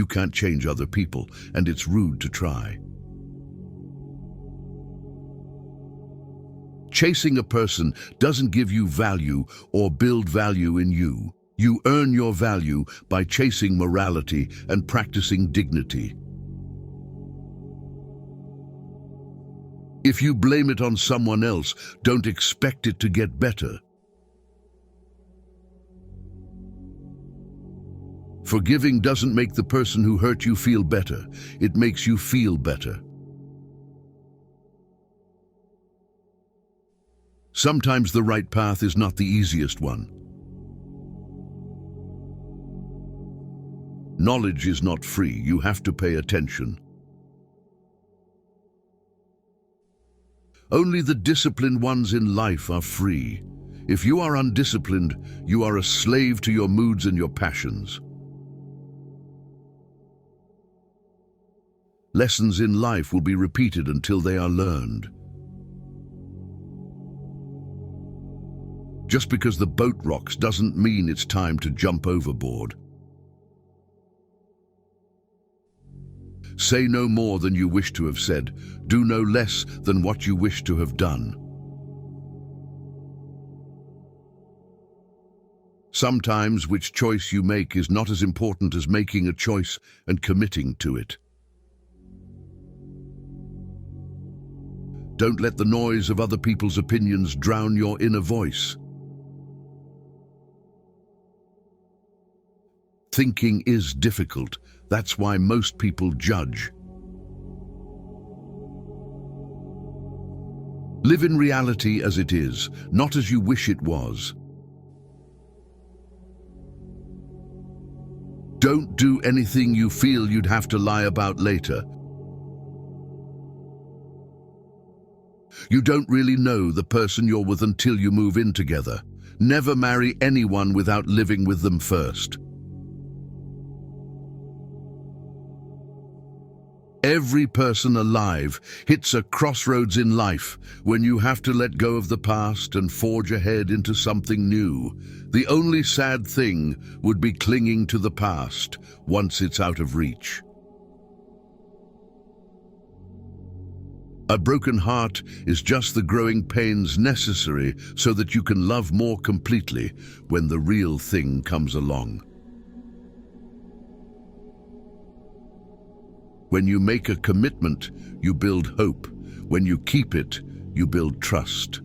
You can't change other people, and it's rude to try. Chasing a person doesn't give you value or build value in you. You earn your value by chasing morality and practicing dignity. If you blame it on someone else, don't expect it to get better. Forgiving doesn't make the person who hurt you feel better. It makes you feel better. Sometimes the right path is not the easiest one. Knowledge is not free. You have to pay attention. Only the disciplined ones in life are free. If you are undisciplined, you are a slave to your moods and your passions. Lessons in life will be repeated until they are learned. Just because the boat rocks doesn't mean it's time to jump overboard. Say no more than you wish to have said. Do no less than what you wish to have done. Sometimes which choice you make is not as important as making a choice and committing to it. Don't let the noise of other people's opinions drown your inner voice. Thinking is difficult. That's why most people judge. Live in reality as it is, not as you wish it was. Don't do anything you feel you'd have to lie about later. You don't really know the person you're with until you move in together. Never marry anyone without living with them first. Every person alive hits a crossroads in life when you have to let go of the past and forge ahead into something new. The only sad thing would be clinging to the past once it's out of reach. A broken heart is just the growing pains necessary so that you can love more completely when the real thing comes along. When you make a commitment, you build hope. When you keep it, you build trust.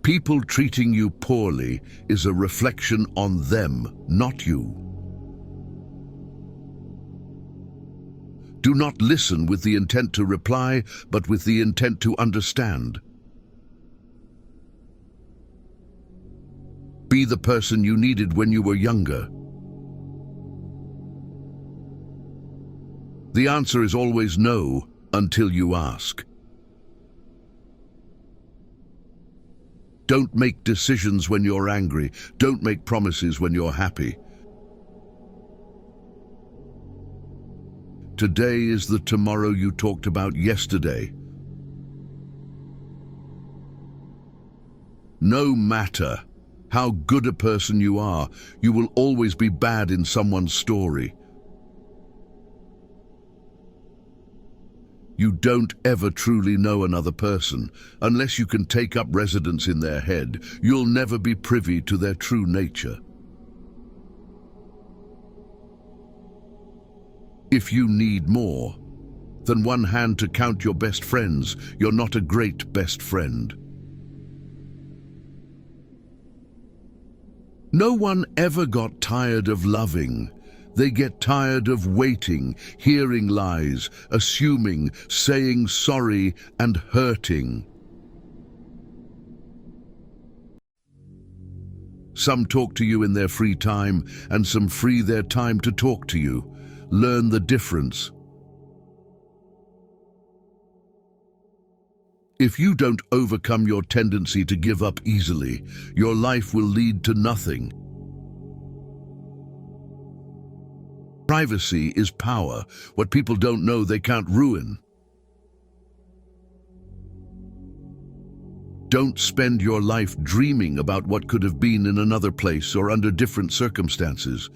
People treating you poorly is a reflection on them, not you. Do not listen with the intent to reply, but with the intent to understand. Be the person you needed when you were younger. The answer is always no until you ask. Don't make decisions when you're angry. Don't make promises when you're happy. Today is the tomorrow you talked about yesterday. No matter how good a person you are, you will always be bad in someone's story. You don't ever truly know another person. Unless you can take up residence in their head, you'll never be privy to their true nature. If you need more than one hand to count your best friends, you're not a great best friend. No one ever got tired of loving. They get tired of waiting, hearing lies, assuming, saying sorry, and hurting. Some talk to you in their free time, and some free their time to talk to you. Learn the difference. If you don't overcome your tendency to give up easily, your life will lead to nothing. Privacy is power. What people don't know, they can't ruin. Don't spend your life dreaming about what could have been in another place or under different circumstances.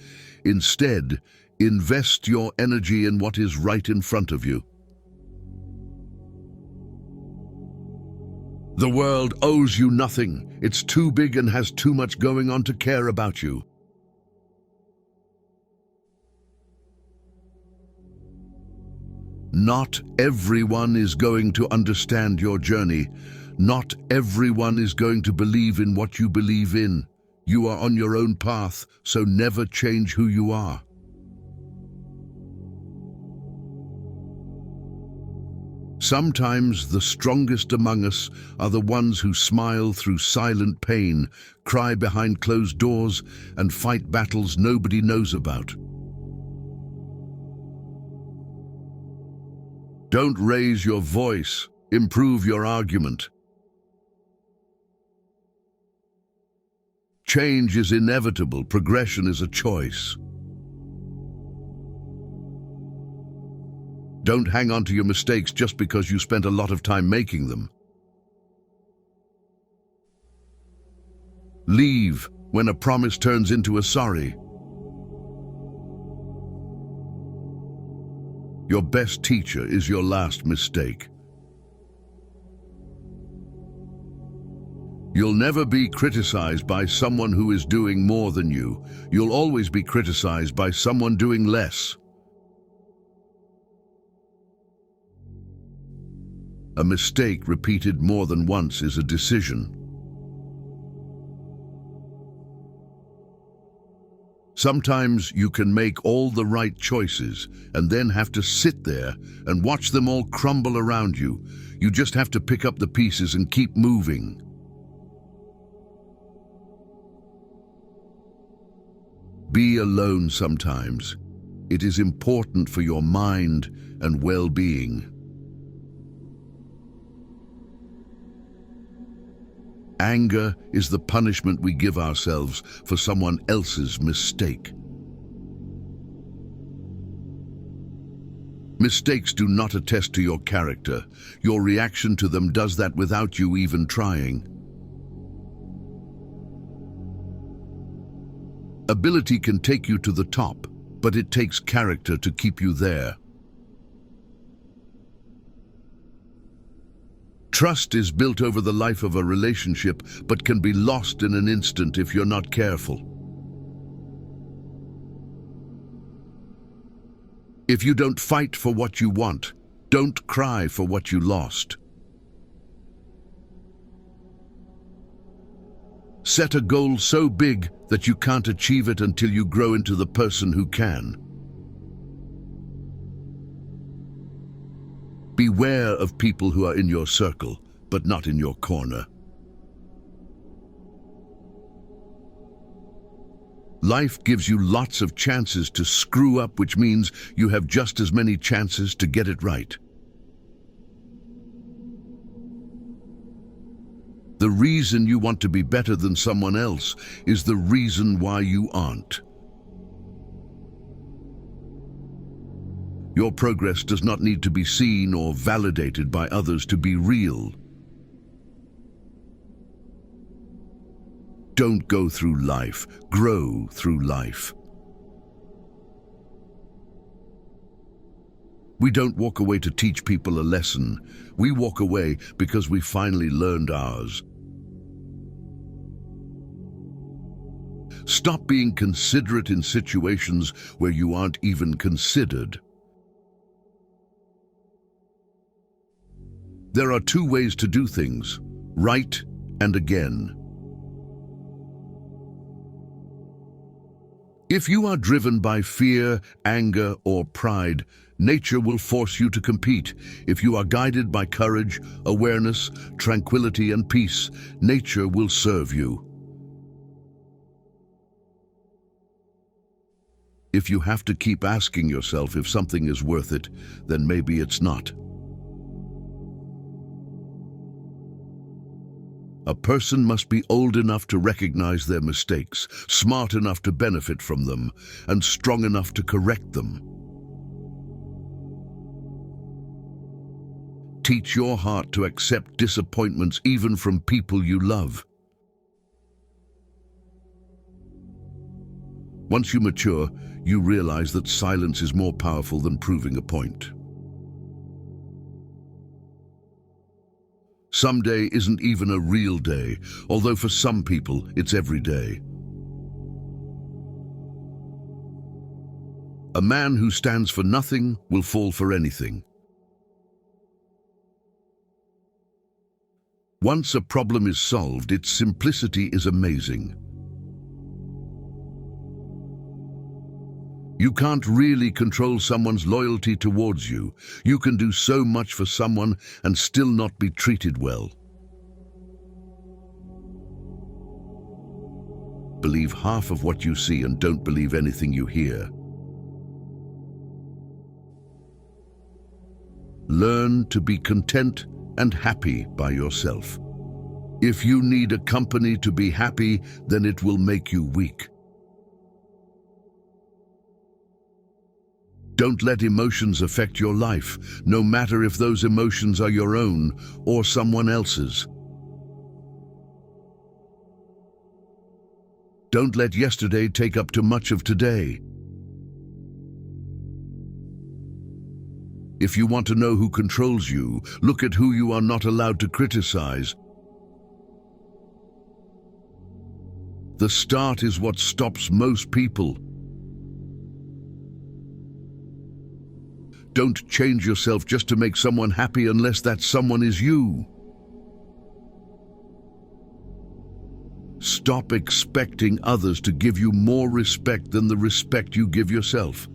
Instead, invest your energy in what is right in front of you. The world owes you nothing. It's too big and has too much going on to care about you. Not everyone is going to understand your journey. Not everyone is going to believe in what you believe in. You are on your own path, so never change who you are. Sometimes the strongest among us are the ones who smile through silent pain, cry behind closed doors, and fight battles nobody knows about. Don't raise your voice. Improve your argument. Change is inevitable. Progression is a choice. Don't hang on to your mistakes just because you spent a lot of time making them. Leave when a promise turns into a sorry. Your best teacher is your last mistake. You'll never be criticized by someone who is doing more than you. You'll always be criticized by someone doing less. A mistake repeated more than once is a decision. Sometimes you can make all the right choices and then have to sit there and watch them all crumble around you. You just have to pick up the pieces and keep moving. Be alone sometimes. It is important for your mind and well-being. Anger is the punishment we give ourselves for someone else's mistake. Mistakes do not attest to your character. Your reaction to them does that without you even trying. Ability can take you to the top, but it takes character to keep you there. Trust is built over the life of a relationship, but can be lost in an instant if you're not careful. If you don't fight for what you want, don't cry for what you lost. Set a goal so big that you can't achieve it until you grow into the person who can. Beware of people who are in your circle, but not in your corner. Life gives you lots of chances to screw up, which means you have just as many chances to get it right. The reason you want to be better than someone else is the reason why you aren't. Your progress does not need to be seen or validated by others to be real. Don't go through life, grow through life. We don't walk away to teach people a lesson. We walk away because we finally learned ours. Stop being considerate in situations where you aren't even considered. There are two ways to do things, right and again. If you are driven by fear, anger, or pride, nature will force you to compete. If you are guided by courage, awareness, tranquility, and peace, nature will serve you. If you have to keep asking yourself if something is worth it, then maybe it's not. A person must be old enough to recognize their mistakes, smart enough to benefit from them, and strong enough to correct them. Teach your heart to accept disappointments even from people you love. Once you mature, you realize that silence is more powerful than proving a point. Someday isn't even a real day, although for some people it's every day. A man who stands for nothing will fall for anything. Once a problem is solved, its simplicity is amazing. You can't really control someone's loyalty towards you. You can do so much for someone and still not be treated well. Believe half of what you see and don't believe anything you hear. Learn to be content and happy by yourself. If you need a company to be happy, then it will make you weak. Don't let emotions affect your life, no matter if those emotions are your own or someone else's. Don't let yesterday take up too much of today. If you want to know who controls you, look at who you are not allowed to criticize. The start is what stops most people. Don't change yourself just to make someone happy unless that someone is you. Stop expecting others to give you more respect than the respect you give yourself.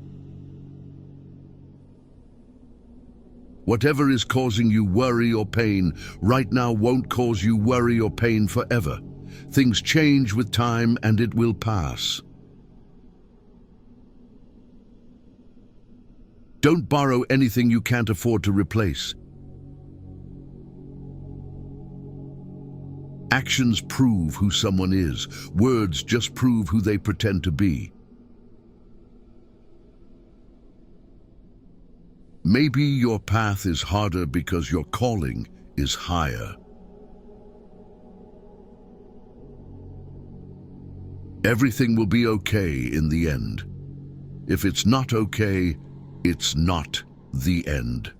Whatever is causing you worry or pain right now won't cause you worry or pain forever. Things change with time and it will pass. Don't borrow anything you can't afford to replace. Actions prove who someone is. Words just prove who they pretend to be. Maybe your path is harder because your calling is higher. Everything will be okay in the end. If it's not okay, it's not the end.